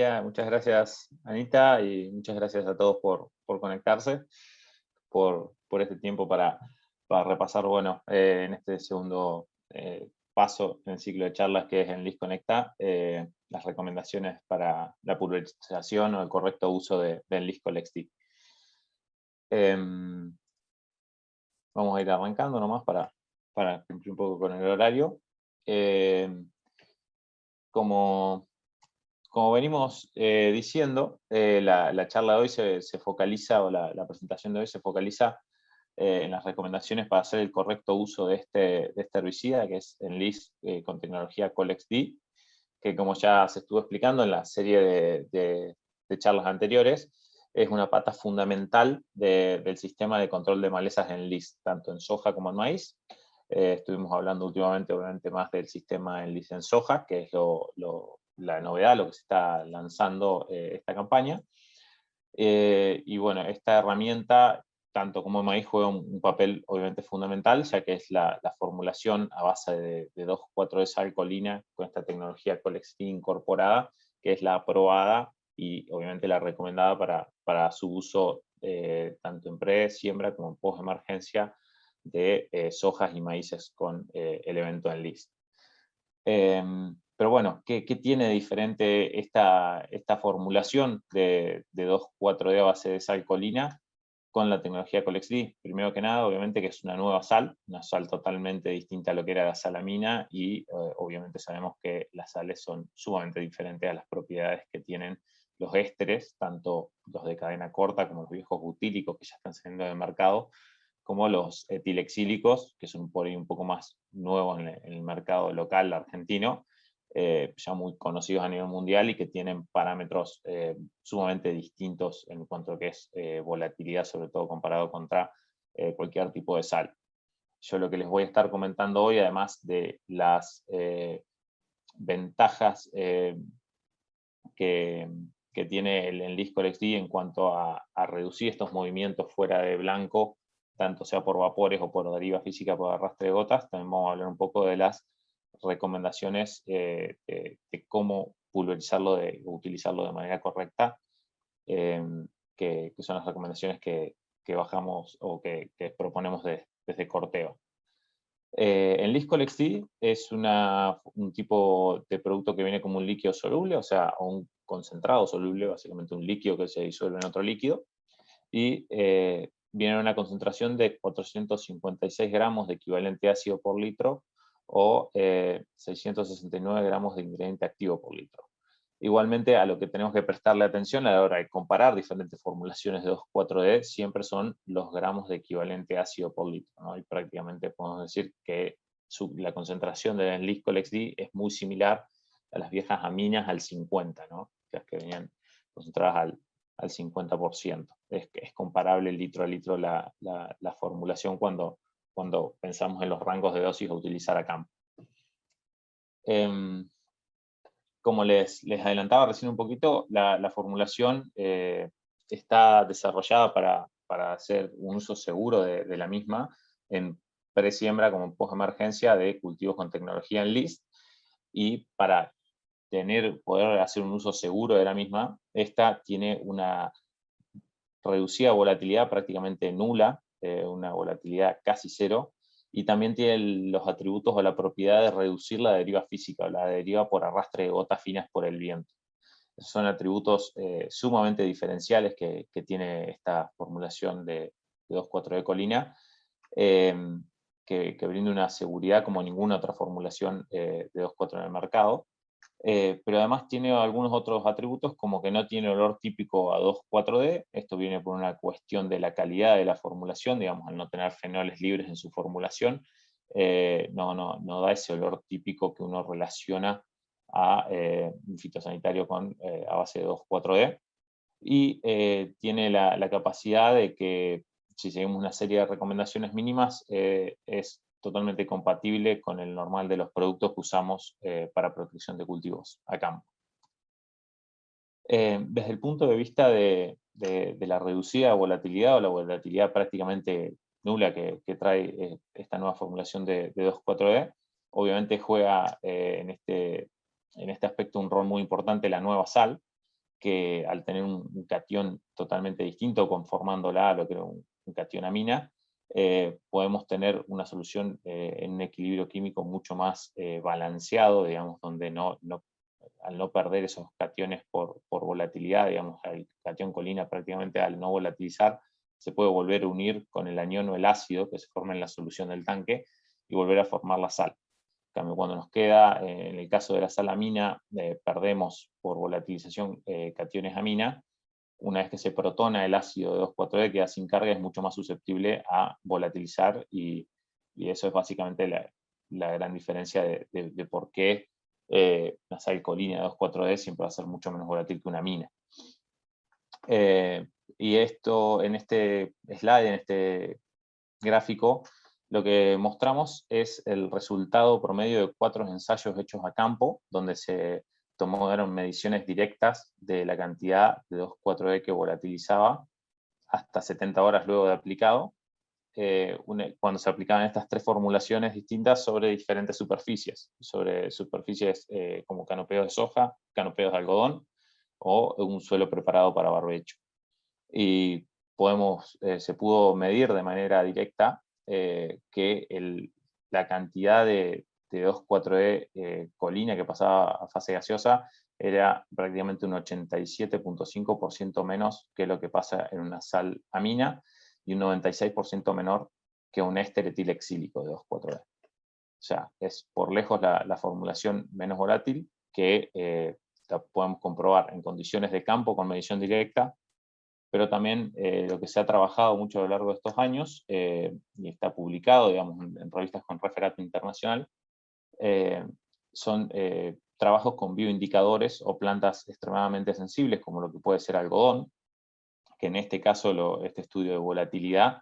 Bien, muchas gracias Anita y muchas gracias a todos por conectarse, por este tiempo para repasar, bueno, en este segundo paso en el ciclo de charlas que es en LIS Conecta, las recomendaciones para la pulverización o el correcto uso del LIS Colexti. Vamos a ir arrancando nomás para cumplir un poco con el horario. Como venimos diciendo, la charla de hoy se focaliza, o la presentación de hoy se focaliza en las recomendaciones para hacer el correcto uso de este herbicida, que es Enlist con tecnología Colex-D, que como ya se estuvo explicando en la serie de charlas anteriores, es una pata fundamental del sistema de control de malezas en Enlist, tanto en soja como en maíz. Estuvimos hablando últimamente, obviamente, más del sistema Enlist en soja, que es la novedad, lo que se está lanzando esta campaña. Y bueno, esta herramienta, tanto como en maíz, juega un papel obviamente fundamental, ya que es la formulación a base de 2,4-D alcolina con esta tecnología Colex-D incorporada, que es la aprobada y obviamente la recomendada para su uso tanto en pre-siembra como en post-emergencia de sojas y maíces con el evento Enlist. Pero bueno, ¿qué tiene de diferente esta formulación de 2,4-D a base de sal colina con la tecnología Colex-D? Primero que nada, obviamente que es una nueva sal, una sal totalmente distinta a lo que era la salamina, y obviamente sabemos que las sales son sumamente diferentes a las propiedades que tienen los ésteres, tanto los de cadena corta como los viejos butílicos que ya están saliendo del mercado, como los etilexílicos, que son por ahí un poco más nuevos en el mercado local argentino, ya muy conocidos a nivel mundial y que tienen parámetros sumamente distintos en cuanto a lo que es volatilidad, sobre todo comparado contra cualquier tipo de sal. Yo lo que les voy a estar comentando hoy, además de las ventajas que tiene el Enlist Colex-D en cuanto a reducir estos movimientos fuera de blanco, tanto sea por vapores o por deriva física por arrastre de gotas, también vamos a hablar un poco de las recomendaciones de cómo pulverizarlo, utilizarlo de manera correcta, que son las recomendaciones que bajamos o que proponemos desde Corteo. Enlist Colex-D es un tipo de producto que viene como un líquido soluble, o sea, un concentrado soluble, básicamente un líquido que se disuelve en otro líquido, y viene en una concentración de 456 gramos de equivalente ácido por litro o 669 gramos de ingrediente activo por litro. Igualmente, a lo que tenemos que prestarle atención a la hora de comparar diferentes formulaciones de 2,4-D siempre son los gramos de equivalente ácido por litro, ¿no? Y prácticamente podemos decir que la concentración de Enlist Colex-D es muy similar a las viejas aminas al 50, ¿no? Las que venían concentradas al 50%. Es comparable litro a litro la formulación cuando pensamos en los rangos de dosis a utilizar a campo. Como les adelantaba recién un poquito, la formulación está desarrollada para hacer un uso seguro de la misma en pre-siembra como en post-emergencia de cultivos con tecnología Enlist, y para poder hacer un uso seguro de la misma, esta tiene una reducida volatilidad prácticamente nula, una volatilidad casi cero, y también tiene los atributos o la propiedad de reducir la deriva física, o la deriva por arrastre de gotas finas por el viento. Esos son atributos sumamente diferenciales que tiene esta formulación de 2,4-D colina, que brinda una seguridad como ninguna otra formulación de 2,4 en el mercado. Pero además tiene algunos otros atributos, como que no tiene olor típico a 2,4-D. Esto viene por una cuestión de la calidad de la formulación, digamos, al no tener fenoles libres en su formulación, no da ese olor típico que uno relaciona a un fitosanitario a base de 2,4-D. Y tiene la capacidad de que, si seguimos una serie de recomendaciones mínimas, es totalmente compatible con el normal de los productos que usamos para protección de cultivos a campo. Desde el punto de vista de la reducida volatilidad o la volatilidad prácticamente nula que trae esta nueva formulación de 2,4-D, obviamente juega en este aspecto un rol muy importante la nueva sal, que al tener un catión totalmente distinto, conformándola a lo que era un catión amina, podemos tener una solución en un equilibrio químico mucho más balanceado, digamos, donde al no perder esos cationes por volatilidad, digamos, el catión colina prácticamente al no volatilizar, se puede volver a unir con el anión o el ácido que se forma en la solución del tanque y volver a formar la sal. En cambio, cuando nos queda, en el caso de la sal amina, perdemos por volatilización cationes amina, una vez que se protona el ácido de 2,4-D, queda sin carga, es mucho más susceptible a volatilizar y eso es básicamente la gran diferencia de por qué la sal colina de 2,4-D siempre va a ser mucho menos volátil que una amina. Y esto, en este slide, en este gráfico, lo que mostramos es el resultado promedio de 4 ensayos hechos a campo, donde se tomaron mediciones directas de la cantidad de 2,4-D que volatilizaba hasta 70 horas luego de aplicado, cuando se aplicaban estas 3 formulaciones distintas sobre diferentes superficies, sobre superficies como canopeos de soja, canopeos de algodón o un suelo preparado para barbecho. Y se pudo medir de manera directa que la cantidad de 2,4-D colina que pasaba a fase gaseosa era prácticamente un 87,5% menos que lo que pasa en una sal amina y un 96% menor que un éster etilexílico de 2,4-D. O sea, es por lejos la formulación menos volátil que la podemos comprobar en condiciones de campo con medición directa, pero también lo que se ha trabajado mucho a lo largo de estos años, y está publicado, digamos, en revistas con referato internacional, son trabajos con bioindicadores o plantas extremadamente sensibles, como lo que puede ser algodón, que en este caso, este estudio de volatilidad,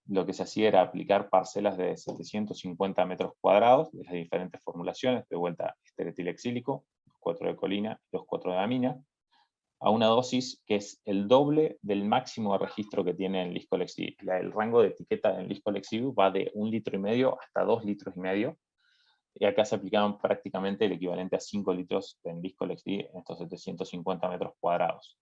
lo que se hacía era aplicar parcelas de 750 metros cuadrados, de las diferentes formulaciones, de vuelta esteretilexílico, 2,4-D colina, 2,4-D amina, a una dosis que es el doble del máximo de registro que tiene en Liscolexiv. El rango de etiqueta en Liscolexiv va de 1,5 litros hasta 2,5 litros, y acá se aplicaban prácticamente el equivalente a 5 litros en Liscolexiv en estos 750 metros cuadrados.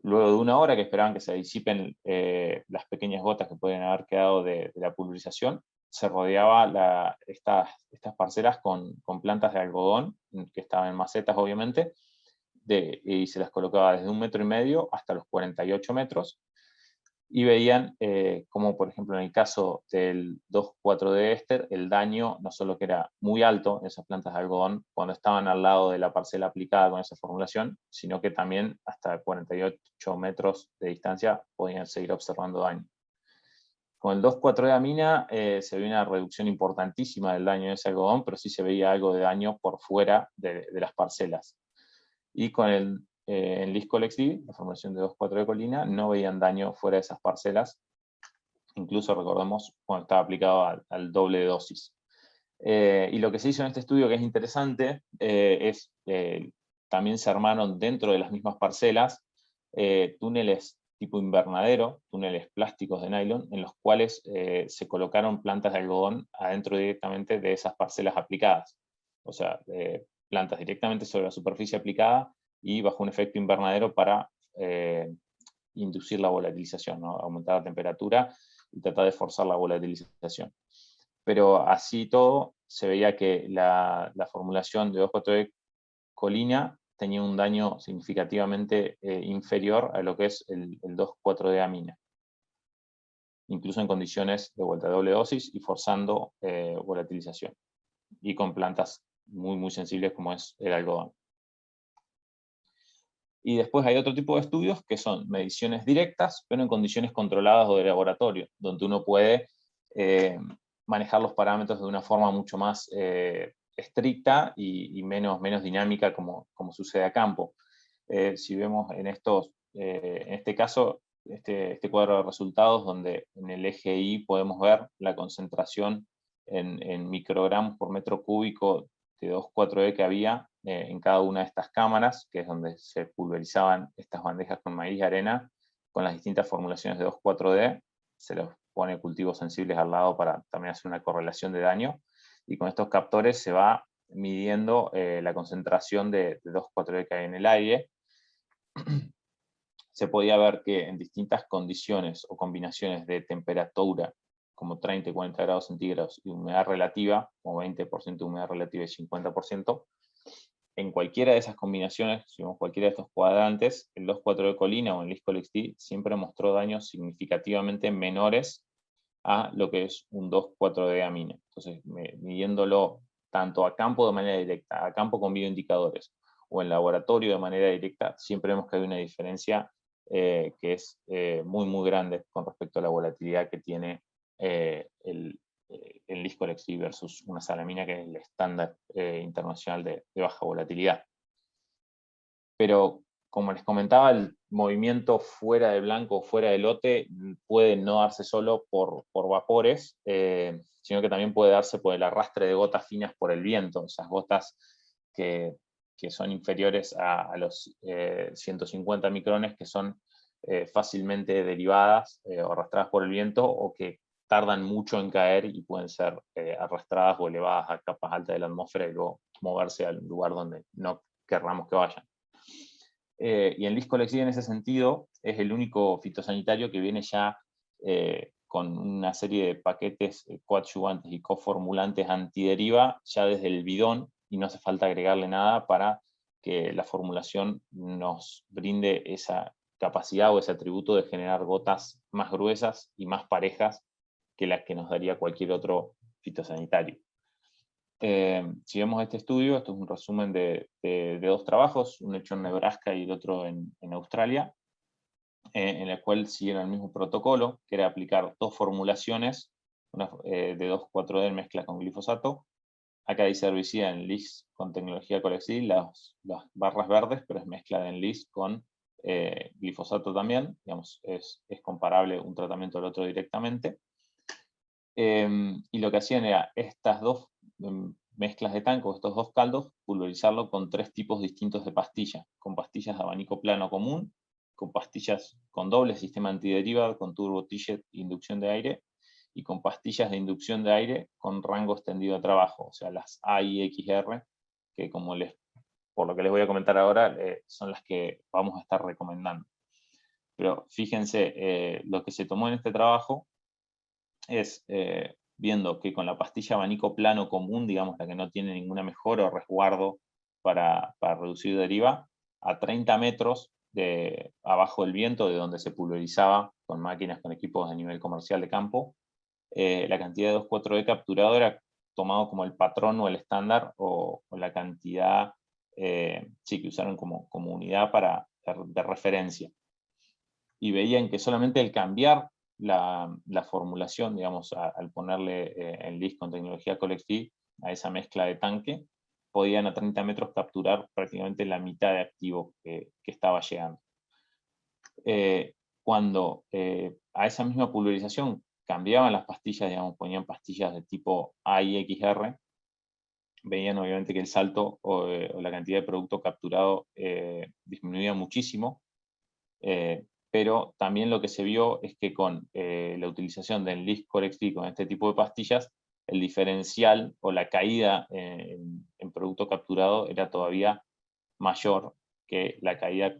Luego de una hora que esperaban que se disipen las pequeñas gotas que pueden haber quedado de la pulverización, se rodeaba estas parcelas con plantas de algodón, que estaban en macetas obviamente, y se las colocaba desde 1,5 metros hasta los 48 metros, y veían como, por ejemplo, en el caso del 2,4-D éster, el daño no solo que era muy alto en esas plantas de algodón cuando estaban al lado de la parcela aplicada con esa formulación, sino que también hasta 48 metros de distancia podían seguir observando daño. Con el 2,4-D amina se veía una reducción importantísima del daño de ese algodón, pero sí se veía algo de daño por fuera de las parcelas. Y con en Liscolexiv, la formulación de 2,4-D colina, no veían daño fuera de esas parcelas, incluso recordemos cuando estaba aplicado al doble de dosis. Y lo que se hizo en este estudio que es interesante es también se armaron dentro de las mismas parcelas túneles tipo invernadero, túneles plásticos de nylon, en los cuales se colocaron plantas de algodón adentro directamente de esas parcelas aplicadas. O sea, plantas directamente sobre la superficie aplicada y bajo un efecto invernadero para inducir la volatilización, ¿no? Aumentar la temperatura y tratar de forzar la volatilización. Pero así todo, se veía que la formulación de 2,4-D colina tenía un daño significativamente inferior a lo que es el 2,4-D amina, incluso en condiciones de vuelta de doble dosis y forzando volatilización, y con plantas muy, muy sensibles como es el algodón. Y después hay otro tipo de estudios que son mediciones directas, pero en condiciones controladas o de laboratorio, donde uno puede manejar los parámetros de una forma mucho más estricta y menos dinámica como sucede a campo. Si vemos en este caso, este cuadro de resultados, donde en el eje Y podemos ver la concentración en microgramos por metro cúbico de 2,4-D que había en cada una de estas cámaras, que es donde se pulverizaban estas bandejas con maíz y arena, con las distintas formulaciones de 2,4-D, se los pone cultivos sensibles al lado para también hacer una correlación de daño, y con estos captores se va midiendo la concentración de 2,4-D que hay en el aire, se podía ver que en distintas condiciones o combinaciones de temperatura, como 30 y 40 grados centígrados, y humedad relativa, como 20% de humedad relativa y 50%, en cualquiera de esas combinaciones, si vemos cualquiera de estos cuadrantes, el 2,4 de colina o el Liscolex-D siempre mostró daños significativamente menores a lo que es un 2,4 de amine. Entonces, midiéndolo tanto a campo de manera directa, a campo con bioindicadores, o en laboratorio de manera directa, siempre vemos que hay una diferencia que es muy, muy grande con respecto a la volatilidad que tiene el Liscolex-D versus una salamina, que es el estándar internacional de baja volatilidad. Pero, como les comentaba, el movimiento fuera de blanco o fuera de lote puede no darse solo por vapores, sino que también puede darse por el arrastre de gotas finas por el viento, esas gotas que son inferiores a los 150 micrones, que son fácilmente derivadas o arrastradas por el viento, o que tardan mucho en caer y pueden ser arrastradas o elevadas a capas altas de la atmósfera y luego moverse al lugar donde no querramos que vayan. Y el Liscolex-D en ese sentido es el único fitosanitario que viene ya con una serie de paquetes coadyuvantes y coformulantes antideriva ya desde el bidón, y no hace falta agregarle nada para que la formulación nos brinde esa capacidad o ese atributo de generar gotas más gruesas y más parejas que las que nos daría cualquier otro fitosanitario. Si vemos este estudio, esto es un resumen de dos trabajos, uno hecho en Nebraska y el otro en Australia, en el cual siguieron el mismo protocolo, que era aplicar dos formulaciones, una de 2,4-D en mezcla con glifosato. Acá dice herbicida en LIS con tecnología Colex-D, las barras verdes, pero es mezcla de LIS con glifosato también, digamos, es comparable un tratamiento al otro directamente. Y lo que hacían era estas dos mezclas de tanque, estos dos caldos, pulverizarlo con tres tipos distintos de pastillas, con pastillas de abanico plano común, con pastillas con doble sistema antideriva, con turbo T-jet inducción de aire, y con pastillas de inducción de aire con rango extendido de trabajo, o sea, las A y XR, que por lo que les voy a comentar ahora, son las que vamos a estar recomendando. Pero fíjense, lo que se tomó en este trabajo es viendo que con la pastilla abanico plano común, digamos, la que no tiene ninguna mejora o resguardo para reducir deriva, a 30 metros abajo del viento, de donde se pulverizaba con máquinas, con equipos de nivel comercial de campo, la cantidad de 2,4-D capturado era tomado como el patrón o el estándar, o la cantidad sí, que usaron como unidad de referencia. Y veían que solamente el cambiar la formulación, digamos, al ponerle el LIS con tecnología Colex-D a esa mezcla de tanque, podían a 30 metros capturar prácticamente la mitad de activo que estaba llegando. Cuando a esa misma pulverización cambiaban las pastillas, digamos, ponían pastillas de tipo A y XR, veían obviamente que el salto o la cantidad de producto capturado disminuía muchísimo, pero también lo que se vio es que con la utilización del LIS Colex-D con este tipo de pastillas, el diferencial o la caída en producto capturado era todavía mayor que la caída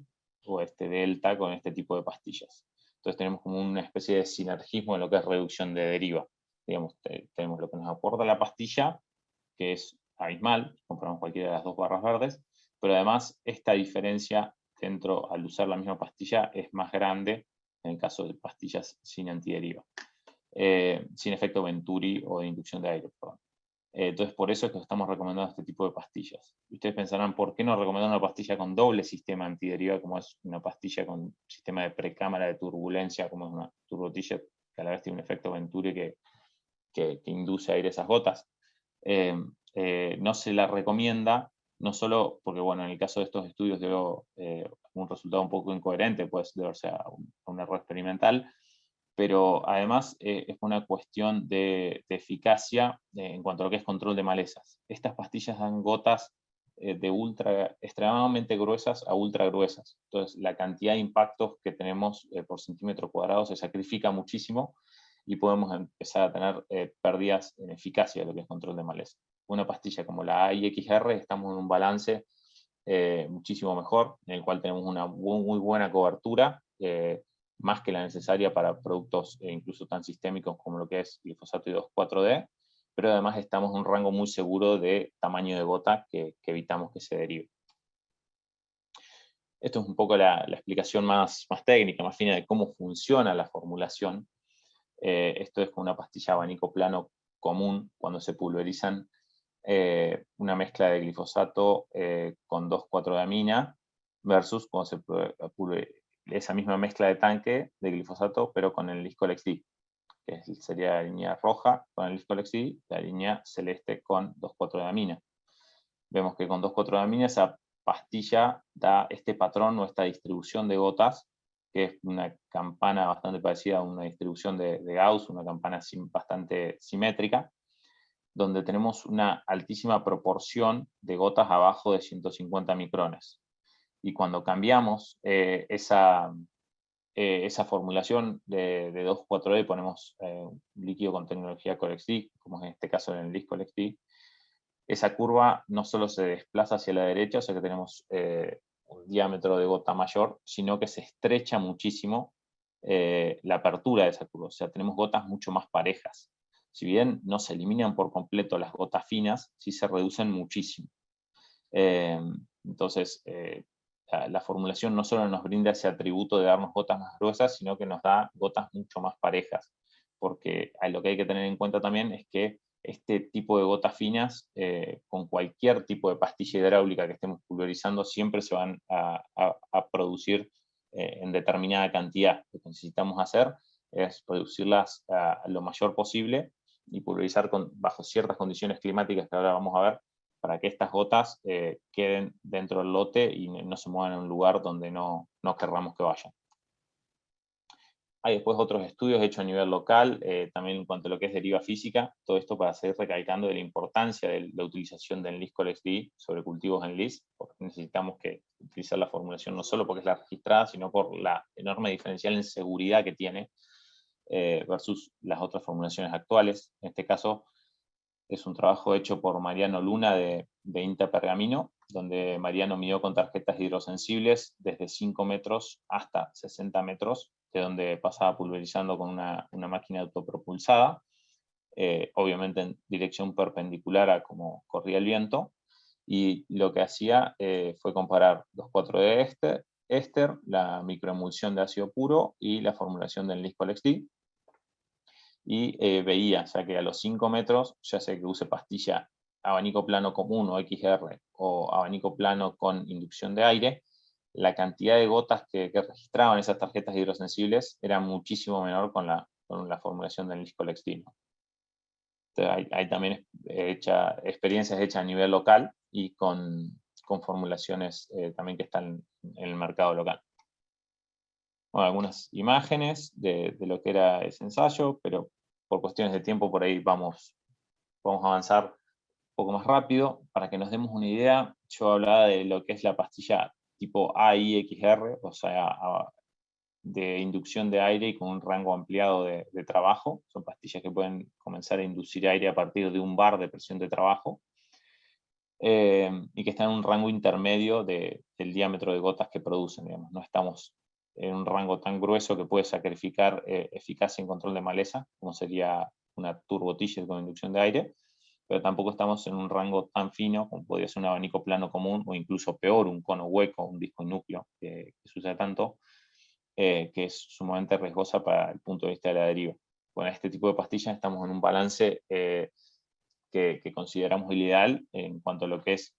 o este delta con este tipo de pastillas. Entonces tenemos como una especie de sinergismo en lo que es reducción de deriva. Digamos, tenemos lo que nos aporta la pastilla, que es abismal, compramos cualquiera de las dos barras verdes, pero además esta diferencia dentro, al usar la misma pastilla, es más grande en el caso de pastillas sin antideriva, sin efecto Venturi o de inducción de aire, perdón. Entonces, por eso es que estamos recomendando este tipo de pastillas. Y ustedes pensarán, ¿por qué no recomendar una pastilla con doble sistema antideriva, como es una pastilla con sistema de precámara de turbulencia, como es una turbo T-jet, que a la vez tiene un efecto Venturi que induce aire a esas gotas? No se la recomienda, no solo porque, bueno, en el caso de estos estudios dio un resultado un poco incoherente, puede deberse a un error experimental, pero además es una cuestión de eficacia en cuanto a lo que es control de malezas. Estas pastillas dan gotas de extremadamente gruesas a ultra gruesas. Entonces, la cantidad de impactos que tenemos por centímetro cuadrado se sacrifica muchísimo y podemos empezar a tener pérdidas en eficacia de lo que es control de maleza. Una pastilla como la AIXR, estamos en un balance muchísimo mejor, en el cual tenemos una muy buena cobertura, más que la necesaria para productos incluso tan sistémicos como lo que es glifosato y 2,4-D, pero además estamos en un rango muy seguro de tamaño de gota que evitamos que se derive. Esto es un poco la explicación más técnica, más fina de cómo funciona la formulación. Esto es con una pastilla abanico plano común cuando se pulverizan una mezcla de glifosato con 2,4-diamina versus cuando se pulveriza esa misma mezcla de tanque de glifosato pero con el Liscolex D, que sería la línea roja con el Liscolex D, la línea celeste con 2,4-diamina. Vemos que con 2,4-diamina esa pastilla da este patrón o esta distribución de gotas, que es una campana bastante parecida a una distribución de Gauss, una campana bastante simétrica, donde tenemos una altísima proporción de gotas abajo de 150 micrones. Y cuando cambiamos esa formulación de 2,4-D y ponemos un líquido con tecnología Colex-D, como en este caso en el Liscolex-D, esa curva no solo se desplaza hacia la derecha, o sea que tenemos un diámetro de gota mayor, sino que se estrecha muchísimo la apertura de esa curva, o sea, tenemos gotas mucho más parejas. Si bien no se eliminan por completo las gotas finas, sí se reducen muchísimo. Entonces, la formulación no solo nos brinda ese atributo de darnos gotas más gruesas, sino que nos da gotas mucho más parejas, porque lo que hay que tener en cuenta también es que este tipo de gotas finas, con cualquier tipo de pastilla hidráulica que estemos pulverizando, siempre se van a producir en determinada cantidad. Lo que necesitamos hacer es producirlas lo mayor posible y pulverizar bajo ciertas condiciones climáticas que ahora vamos a ver, para que estas gotas queden dentro del lote y no se muevan a un lugar donde no querramos que vayan. Hay después otros estudios hechos a nivel local, también en cuanto a lo que es deriva física, todo esto para seguir recalcando de la importancia de la utilización del Liscolex-D sobre cultivos en Lis, porque necesitamos utilizar la formulación no solo porque es la registrada, sino por la enorme diferencial en seguridad que tiene versus las otras formulaciones actuales. En este caso, es un trabajo hecho por Mariano Luna de INTA Pergamino, donde Mariano midió con tarjetas hidrosensibles desde 5 metros hasta 60 metros, de donde pasaba pulverizando con una máquina autopropulsada, obviamente en dirección perpendicular a como corría el viento, y lo que hacía fue comparar 2,4-D éster, la microemulsión de ácido puro y la formulación del Liscolex-D, y veía, o sea que a los 5 metros, ya sea que use pastilla abanico plano común o XR o abanico plano con inducción de aire, la cantidad de gotas que registraban esas tarjetas hidrosensibles era muchísimo menor con la formulación del Liscolex-D. Hay también experiencias hechas a nivel local y con formulaciones también que están en el mercado local. Bueno, algunas imágenes de lo que era ese ensayo, pero por cuestiones de tiempo por ahí vamos a avanzar un poco más rápido. Para que nos demos una idea, yo hablaba de lo que es la pastilla tipo AIXR, o sea, de inducción de aire y con un rango ampliado de trabajo. Son pastillas que pueden comenzar a inducir aire a partir de un bar de presión de trabajo, y que están en un rango intermedio del diámetro de gotas que producen. Digamos. No estamos en un rango tan grueso que puede sacrificar eficacia en control de maleza, como sería una turbo t-shirt con inducción de aire, pero tampoco estamos en un rango tan fino como podría ser un abanico plano común, o incluso peor, un cono hueco, un disco núcleo, que sucede tanto, que es sumamente riesgosa para el punto de vista de la deriva. Con este tipo de pastillas estamos en un balance que consideramos el ideal en cuanto a lo que es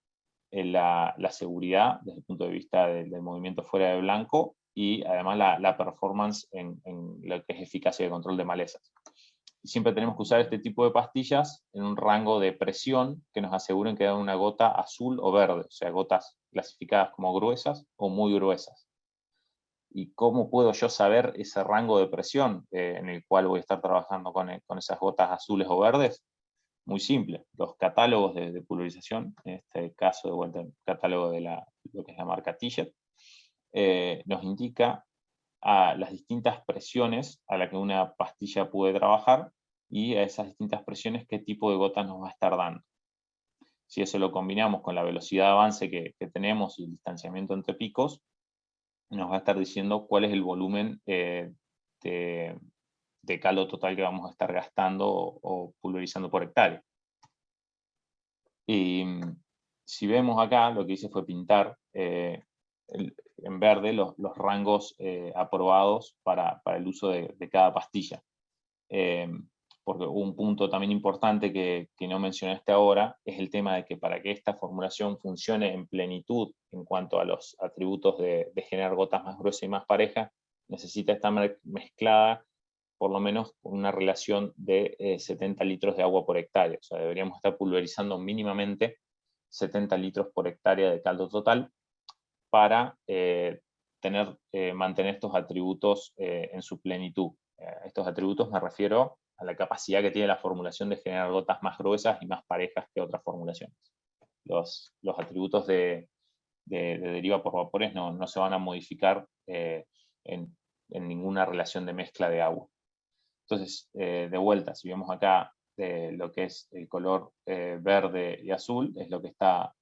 la seguridad desde el punto de vista del movimiento fuera de blanco y además la performance en lo que es eficacia de control de malezas. Y siempre tenemos que usar este tipo de pastillas en un rango de presión que nos aseguren que dan una gota azul o verde, o sea, gotas clasificadas como gruesas o muy gruesas. ¿Y cómo puedo yo saber ese rango de presión en el cual voy a estar trabajando con esas gotas azules o verdes? Muy simple, los catálogos de pulverización, en este caso de vuelta el catálogo de lo que es la marca T-Jet, nos indica a las distintas presiones a las que una pastilla puede trabajar y a esas distintas presiones qué tipo de gotas nos va a estar dando. Si eso lo combinamos con la velocidad de avance que tenemos y el distanciamiento entre picos, nos va a estar diciendo cuál es el volumen de caldo total que vamos a estar gastando o pulverizando por hectárea. Y si vemos acá, lo que hice fue pintar en verde los rangos aprobados para el uso de cada pastilla. Porque un punto también importante que no mencioné hasta ahora es el tema de que para que esta formulación funcione en plenitud en cuanto a los atributos de generar gotas más gruesas y más parejas, necesita estar mezclada por lo menos con una relación de 70 litros de agua por hectárea. O sea, deberíamos estar pulverizando mínimamente 70 litros por hectárea de caldo total para mantener estos atributos en su plenitud. Estos atributos me refiero a la capacidad que tiene la formulación de generar gotas más gruesas y más parejas que otras formulaciones. Los atributos de deriva por vapores no se van a modificar en ninguna relación de mezcla de agua. Entonces, de vuelta, si vemos acá lo que es el color verde y azul, es lo que está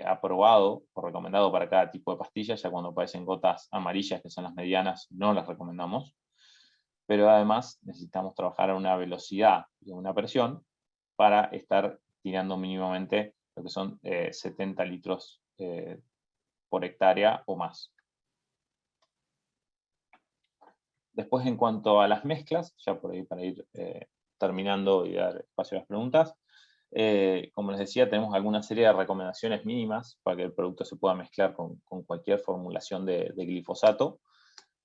aprobado o recomendado para cada tipo de pastilla. Ya cuando aparecen gotas amarillas, que son las medianas, no las recomendamos. Pero además necesitamos trabajar a una velocidad y a una presión para estar tirando mínimamente lo que son 70 litros por hectárea o más. Después, en cuanto a las mezclas, ya por ahí para ir terminando y dar espacio a las preguntas, como les decía, tenemos alguna serie de recomendaciones mínimas para que el producto se pueda mezclar con cualquier formulación de glifosato,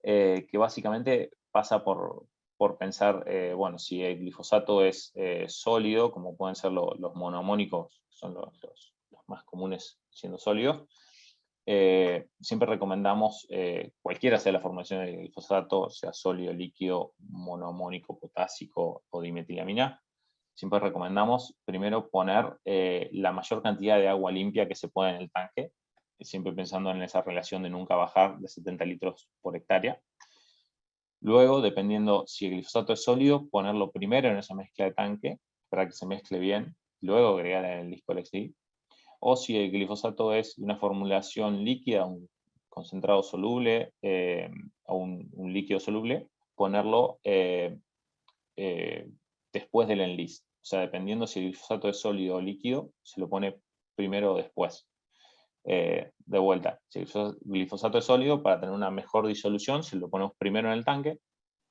que básicamente pasa por pensar, bueno, si el glifosato es sólido, como pueden ser los monoamónicos, que son los más comunes siendo sólidos, siempre recomendamos, cualquiera sea la formulación del glifosato, sea sólido, líquido, monoamónico, potásico o dimetilamina, siempre recomendamos primero poner la mayor cantidad de agua limpia que se pueda en el tanque, siempre pensando en esa relación de nunca bajar de 70 litros por hectárea. Luego, dependiendo si el glifosato es sólido, ponerlo primero en esa mezcla de tanque para que se mezcle bien, luego agregar en el Discolex-D. O si el glifosato es una formulación líquida, un concentrado soluble o un líquido soluble, ponerlo después del enlist. O sea, dependiendo si el glifosato es sólido o líquido, se lo pone primero o después. De vuelta, si el glifosato es sólido, para tener una mejor disolución, se lo ponemos primero en el tanque.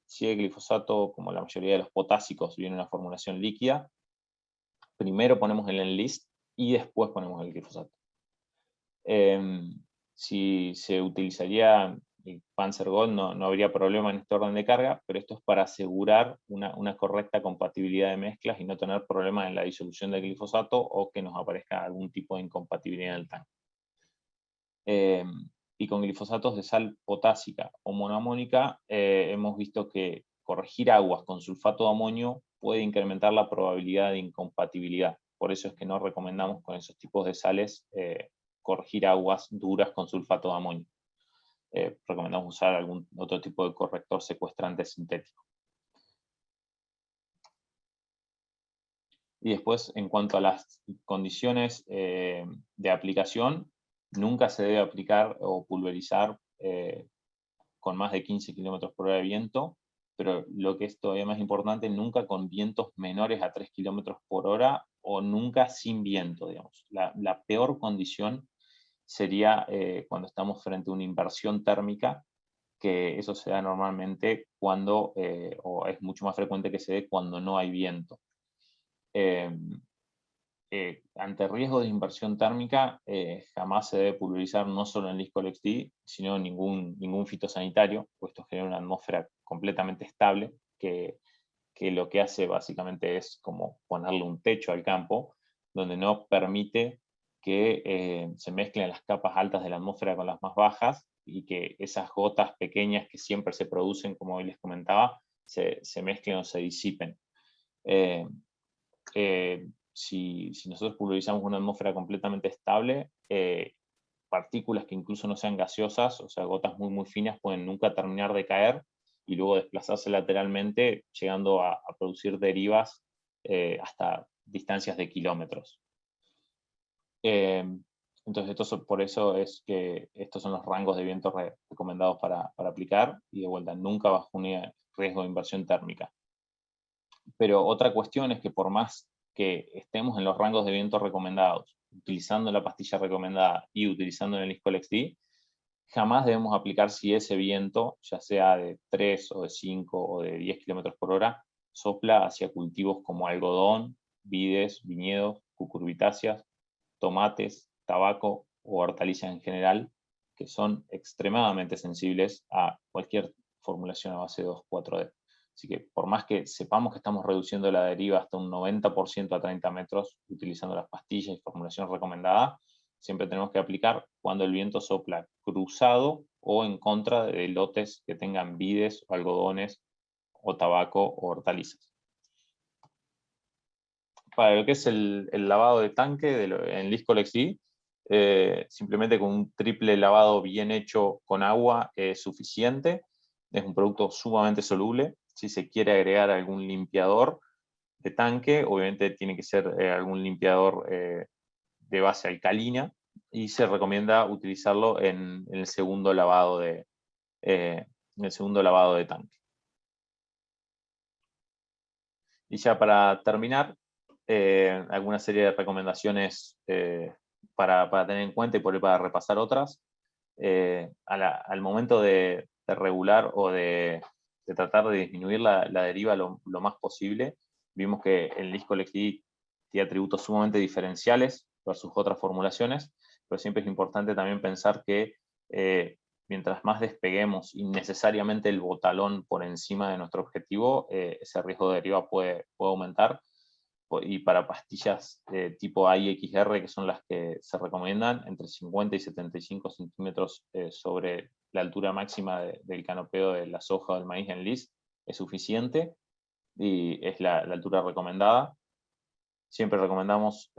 Si el glifosato, como la mayoría de los potásicos, viene en una formulación líquida, primero ponemos el enlist y después ponemos el glifosato. Si se utilizaría el Panzer Gold no habría problema en este orden de carga, pero esto es para asegurar una correcta compatibilidad de mezclas y no tener problemas en la disolución del glifosato o que nos aparezca algún tipo de incompatibilidad en el tanque. Y con glifosatos de sal potásica o monoamónica hemos visto que corregir aguas con sulfato de amonio puede incrementar la probabilidad de incompatibilidad. Por eso es que no recomendamos con esos tipos de sales corregir aguas duras con sulfato de amonio. Recomendamos usar algún otro tipo de corrector secuestrante sintético. Y después, en cuanto a las condiciones de aplicación, nunca se debe aplicar o pulverizar con más de 15 km por hora de viento, pero lo que es todavía más importante, nunca con vientos menores a 3 km por hora o nunca sin viento, digamos. La peor condición sería cuando estamos frente a una inversión térmica, que eso se da normalmente cuando, o es mucho más frecuente que se dé cuando no hay viento. Ante riesgo de inversión térmica, jamás se debe pulverizar no solo en Discolex-D, sino en ningún fitosanitario, pues esto genera una atmósfera completamente estable, que lo que hace básicamente es como ponerle un techo al campo, donde no permite que se mezclen las capas altas de la atmósfera con las más bajas, y que esas gotas pequeñas que siempre se producen, como hoy les comentaba, se mezclen o se disipen. Si nosotros pulverizamos una atmósfera completamente estable, partículas que incluso no sean gaseosas, o sea, gotas muy finas, pueden nunca terminar de caer y luego desplazarse lateralmente, llegando a producir derivas hasta distancias de kilómetros. Entonces, por eso es que estos son los rangos de viento recomendados para aplicar, y de vuelta, nunca bajo un riesgo de inversión térmica. Pero otra cuestión es que por más que estemos en los rangos de viento recomendados, utilizando la pastilla recomendada y utilizando el Liscol XD, jamás debemos aplicar si ese viento, ya sea de 3 o de 5 o de 10 km por hora, sopla hacia cultivos como algodón, vides, viñedos, cucurbitáceas, tomates, tabaco o hortalizas en general, que son extremadamente sensibles a cualquier formulación a base de 2,4-D. Así que por más que sepamos que estamos reduciendo la deriva hasta un 90% a 30 metros utilizando las pastillas y formulación recomendada, siempre tenemos que aplicar cuando el viento sopla cruzado o en contra de lotes que tengan vides, algodones o tabaco o hortalizas. Para lo que es el lavado de tanque en Liscol XD, simplemente con un triple lavado bien hecho con agua es suficiente. Es un producto sumamente soluble. Si se quiere agregar algún limpiador de tanque, obviamente tiene que ser algún limpiador de base alcalina, y se recomienda utilizarlo en el segundo lavado de tanque. Y ya para terminar, alguna serie de recomendaciones para tener en cuenta y por ahí para repasar otras. Al momento de regular o de tratar de disminuir la deriva lo más posible, vimos que el Liscol XD tiene atributos sumamente diferenciales versus otras formulaciones, pero siempre es importante también pensar que mientras más despeguemos innecesariamente el botalón por encima de nuestro objetivo, ese riesgo de deriva puede aumentar. Y para pastillas tipo A y XR, que son las que se recomiendan, entre 50 y 75 centímetros sobre la altura máxima del canopeo de la soja o del maíz en lis, es suficiente y es la altura recomendada. Siempre recomendamos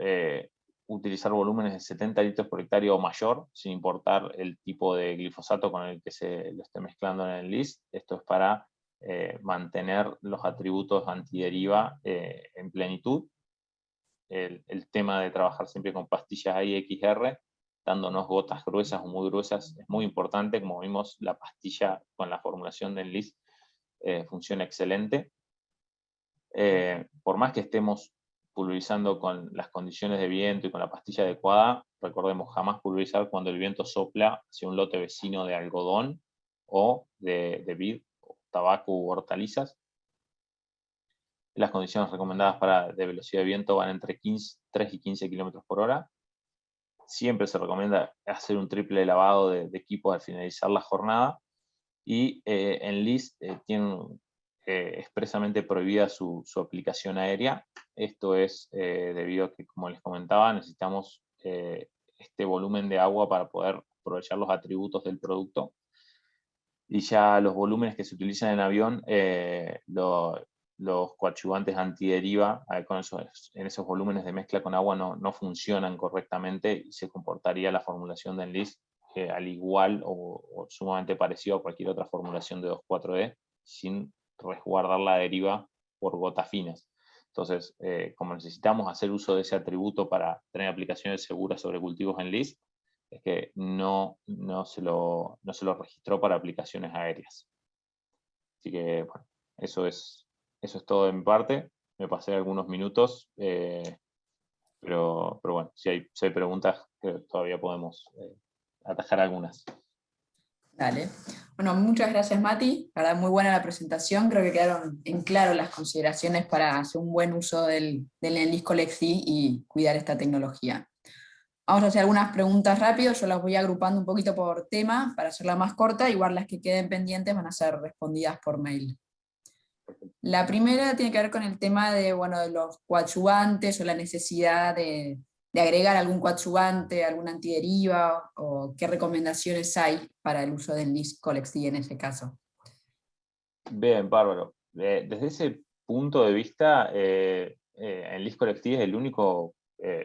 utilizar volúmenes de 70 litros por hectárea o mayor, sin importar el tipo de glifosato con el que se lo esté mezclando en el lis. Esto es para mantener los atributos antideriva en plenitud. El tema de trabajar siempre con pastillas AIXR, dándonos gotas gruesas o muy gruesas, es muy importante. Como vimos, la pastilla con la formulación del LIS funciona excelente. Por más que estemos pulverizando con las condiciones de viento y con la pastilla adecuada, recordemos jamás pulverizar cuando el viento sopla hacia un lote vecino de algodón o de vid, tabaco u hortalizas. Las condiciones recomendadas de velocidad de viento van entre 3 y 15 km por hora. Siempre se recomienda hacer un triple lavado de equipos al finalizar la jornada. Y en LIS tienen expresamente prohibida su aplicación aérea. Esto es debido a que, como les comentaba, necesitamos este volumen de agua para poder aprovechar los atributos del producto. Y ya los volúmenes que se utilizan en avión, los coadyuvantes antideriva en esos volúmenes de mezcla con agua no funcionan correctamente, y se comportaría la formulación de Enlist al igual o sumamente parecido a cualquier otra formulación de 2,4-D, sin resguardar la deriva por gotas finas. Entonces, como necesitamos hacer uso de ese atributo para tener aplicaciones seguras sobre cultivos en Enlist, es que no se lo registró para aplicaciones aéreas. Así que, bueno, eso es todo de mi parte. Me pasé algunos minutos, pero bueno, si hay preguntas, todavía podemos atajar algunas. Dale. Bueno, muchas gracias, Mati. La verdad, muy buena la presentación. Creo que quedaron en claro las consideraciones para hacer un buen uso del Liscol XD y cuidar esta tecnología. Vamos a hacer algunas preguntas rápido, yo las voy agrupando un poquito por tema para hacerla más corta, igual las que queden pendientes van a ser respondidas por mail. La primera tiene que ver con el tema de, de los coadyuvantes o la necesidad de agregar algún coadyuvante, alguna antideriva, o qué recomendaciones hay para el uso del Liscol XD en ese caso. Bien, bárbaro. Desde ese punto de vista, el Liscol XD es el único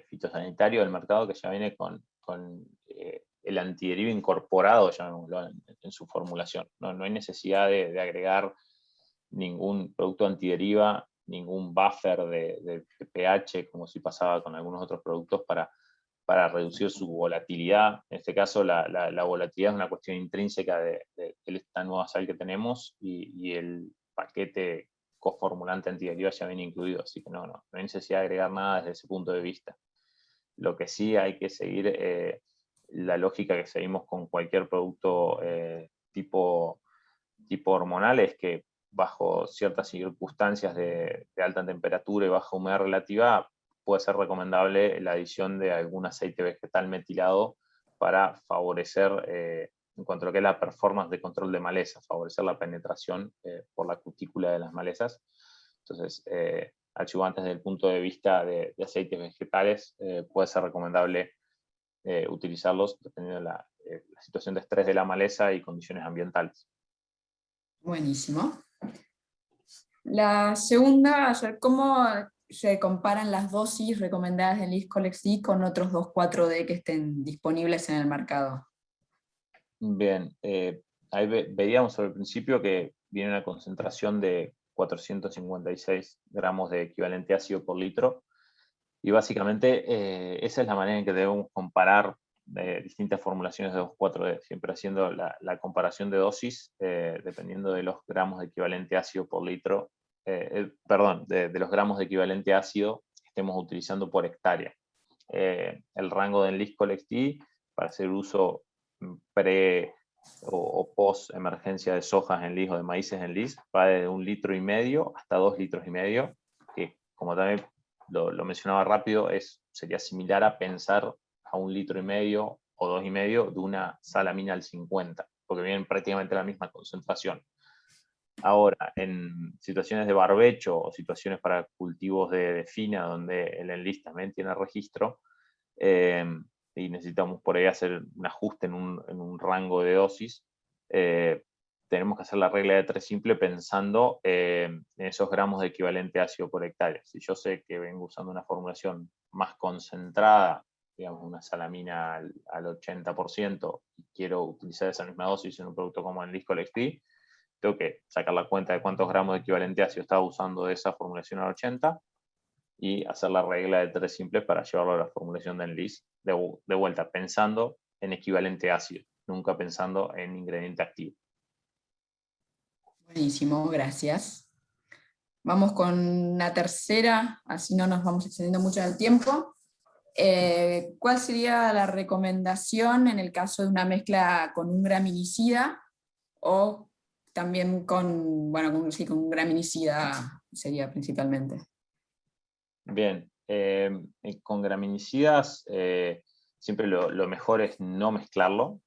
fitosanitario del mercado que ya viene con el antideriva incorporado, llamémoslo, en su formulación. No hay necesidad de agregar ningún producto antideriva, ningún buffer de pH, como si pasaba con algunos otros productos, para para reducir su volatilidad. En este caso, la volatilidad es una cuestión intrínseca de esta nueva sal que tenemos, y el paquete coformulante antideriva ya viene incluido, así que no hay necesidad de agregar nada desde ese punto de vista. Lo que sí hay que seguir la lógica que seguimos con cualquier producto tipo hormonal, es que bajo ciertas circunstancias de alta temperatura y baja humedad relativa, puede ser recomendable la adición de algún aceite vegetal metilado para favorecer, en cuanto a lo que es la performance de control de maleza, favorecer la penetración por la cutícula de las malezas. Entonces, adyuvantes desde el punto de vista de aceites vegetales, puede ser recomendable utilizarlos dependiendo de la situación de estrés de la maleza y condiciones ambientales. Buenísimo. La segunda, ¿cómo se comparan las dosis recomendadas del Liscolex-D con otros 2,4-D que estén disponibles en el mercado? Bien, ahí veíamos al principio que viene una concentración de 456 gramos de equivalente ácido por litro, y básicamente esa es la manera en que debemos comparar distintas formulaciones de 2,4-D, siempre haciendo la comparación de dosis dependiendo de los gramos de equivalente ácido por litro, de los gramos de equivalente ácido que estemos utilizando por hectárea. El rango del Liscolex-D para hacer uso pre o post emergencia de sojas en lis o de maíces en lis va de 1,5 litros hasta 2,5 litros, que como también lo mencionaba rápido, sería similar a pensar a 1,5 litros o 2,5 de una salamina al 50, porque vienen prácticamente la misma concentración. Ahora, en situaciones de barbecho o situaciones para cultivos de fina, donde el enlist también tiene registro, y necesitamos por ahí hacer un ajuste en un rango de dosis, tenemos que hacer la regla de 3 simple pensando en esos gramos de equivalente ácido por hectárea. Si yo sé que vengo usando una formulación más concentrada, digamos una salamina al 80%, y quiero utilizar esa misma dosis en un producto como el Liscolex-D, tengo que sacar la cuenta de cuántos gramos de equivalente ácido estaba usando de esa formulación al 80, y hacer la regla de 3 simples para llevarlo a la formulación del LIS de vuelta, pensando en equivalente ácido, nunca pensando en ingrediente activo. Buenísimo, gracias. Vamos con la tercera, así no nos vamos extendiendo mucho en el tiempo. ¿Cuál sería la recomendación en el caso de una mezcla con un graminicida o también con un graminicida sería principalmente? Bien, con graminicidas siempre lo mejor es no mezclarlo,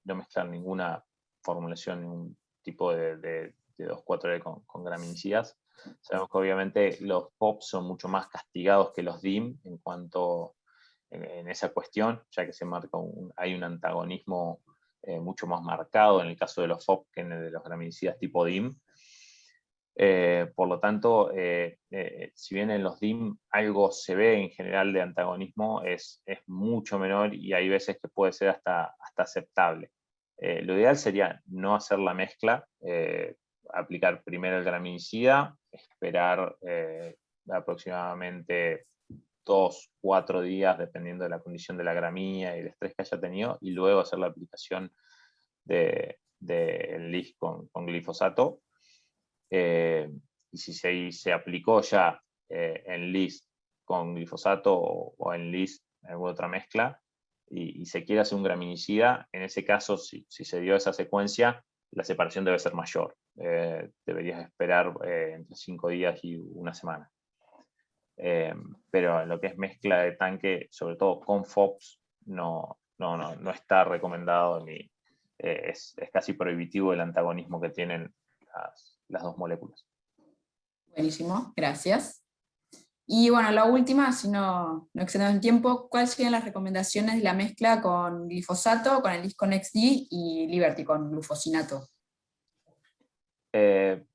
no mezclar ninguna formulación, ningún tipo de 2,4-D con graminicidas. Sabemos que obviamente los POP son mucho más castigados que los DIM en cuanto en esa cuestión, ya que hay un antagonismo mucho más marcado en el caso de los FOP que en el de los graminicidas tipo DIM. Por lo tanto, si bien en los DIM algo se ve en general de antagonismo, es mucho menor, y hay veces que puede ser hasta aceptable. Lo ideal sería no hacer la mezcla, aplicar primero el graminicida, esperar aproximadamente 2-4 días, dependiendo de la condición de la gramínea y el estrés que haya tenido, y luego hacer la aplicación del LIS con glifosato. Y si se aplicó ya en LIS con glifosato o en LIS en alguna otra mezcla, y se quiere hacer un graminicida, en ese caso, si se dio esa secuencia, la separación debe ser mayor. Deberías esperar entre 5 días y una semana. Pero en lo que es mezcla de tanque, sobre todo con FOPs, no está recomendado, es casi prohibitivo el antagonismo que tienen las dos moléculas. Buenísimo, gracias. Y bueno, la última, si no excedemos el tiempo, ¿cuáles serían las recomendaciones de la mezcla con glifosato, con el Lisconex-D y Liberty con glufosinato?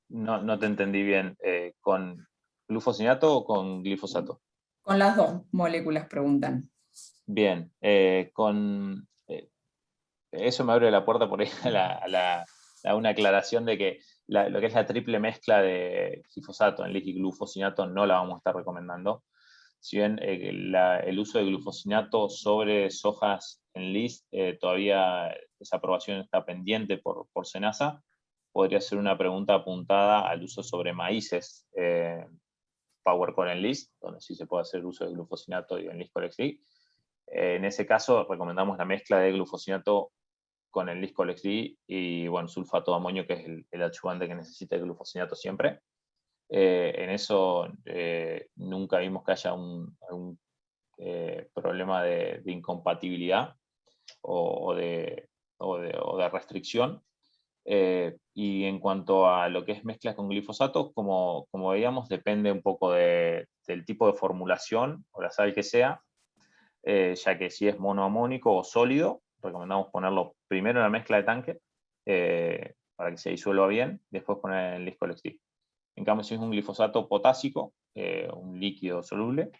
No te entendí bien. ¿Con glufosinato o con glifosato? Con las dos moléculas, preguntan. Bien, eso me abre la puerta por ahí a una aclaración de que lo que es la triple mezcla de glifosato, en y glufosinato, no la vamos a estar recomendando. si bien el uso de glufosinato sobre sojas en list, todavía esa aprobación está pendiente por SENASA, podría ser una pregunta apuntada al uso sobre maíces, PowerCore en list, donde sí se puede hacer uso de glufosinato y en list Colex-D. En ese caso, recomendamos la mezcla de glufosinato con el Liscolex-D y bueno, sulfato de amonio, que es el adyuvante que necesita el glufosinato siempre. En eso nunca vimos que haya un problema de incompatibilidad o de restricción. Y en cuanto a lo que es mezcla con glifosato, como veíamos, depende un poco del tipo de formulación o la sal que sea, ya que si es monoamónico o sólido, recomendamos ponerlo primero en la mezcla de tanque para que se disuelva bien, después poner el Liscolex-D. En cambio, si es un glifosato potásico, un líquido soluble,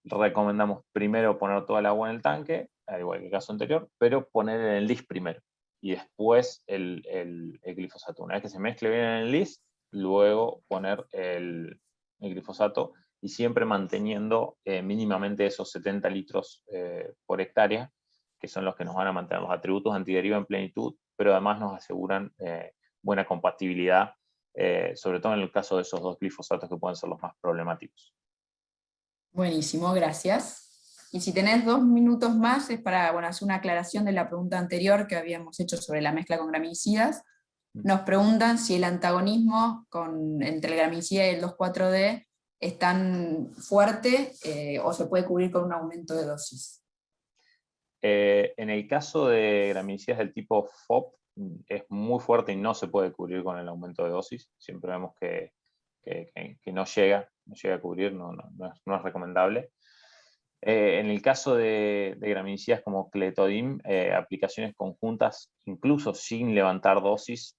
recomendamos primero poner toda el agua en el tanque, al igual que el caso anterior, pero poner en el list primero y después el glifosato. Una vez que se mezcle bien en el list, luego poner el glifosato y siempre manteniendo mínimamente esos 70 litros por hectárea, que son los que nos van a mantener los atributos antideriva en plenitud, pero además nos aseguran buena compatibilidad, sobre todo en el caso de esos dos glifosatos que pueden ser los más problemáticos. Buenísimo, gracias. Y si tenés 2 minutos más, es para hacer una aclaración de la pregunta anterior que habíamos hecho sobre la mezcla con graminicidas. Nos preguntan si el antagonismo entre el graminicida y el 2,4-D es tan fuerte o se puede cubrir con un aumento de dosis. En el caso de graminicidas del tipo FOP, es muy fuerte y no se puede cubrir con el aumento de dosis. Siempre vemos que no llega a cubrir, no es recomendable. En el caso de graminicidas como Clethodim, aplicaciones conjuntas, incluso sin levantar dosis,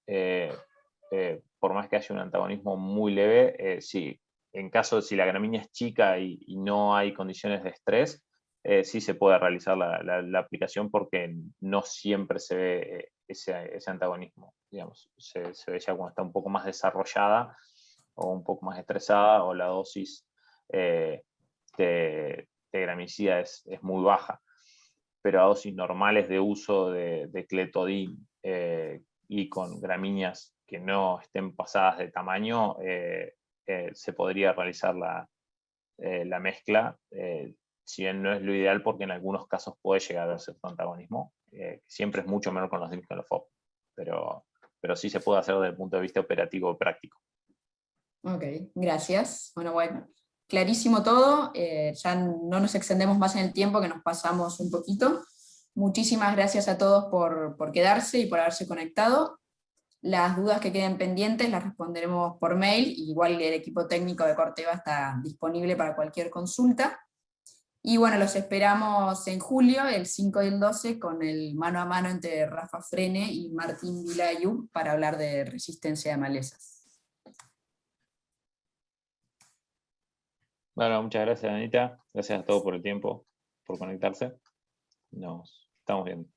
por más que haya un antagonismo muy leve, sí, en caso de si la gramínea es chica y no hay condiciones de estrés, sí se puede realizar la aplicación porque no siempre se ve ese antagonismo. Digamos, se ve ya cuando está un poco más desarrollada o un poco más estresada o la dosis de gramicida es muy baja. Pero a dosis normales de uso de Clethodim y con gramíneas que no estén pasadas de tamaño, se podría realizar la mezcla, si bien no es lo ideal porque en algunos casos puede llegar a haber cierto antagonismo, siempre es mucho menor con los DIM que los FOB, pero sí se puede hacer desde el punto de vista operativo y práctico. Ok, gracias. Bueno, clarísimo todo, ya no nos extendemos más en el tiempo, que nos pasamos un poquito. Muchísimas gracias a todos por quedarse y por haberse conectado. Las dudas que queden pendientes las responderemos por mail, igual el equipo técnico de Corteva está disponible para cualquier consulta. Y bueno, los esperamos en julio, el 5 y el 12, con el mano a mano entre Rafa Frene y Martín Vilayú para hablar de resistencia de malezas. Bueno, muchas gracias, Anita. Gracias a todos por el tiempo, por conectarse. Nos estamos viendo.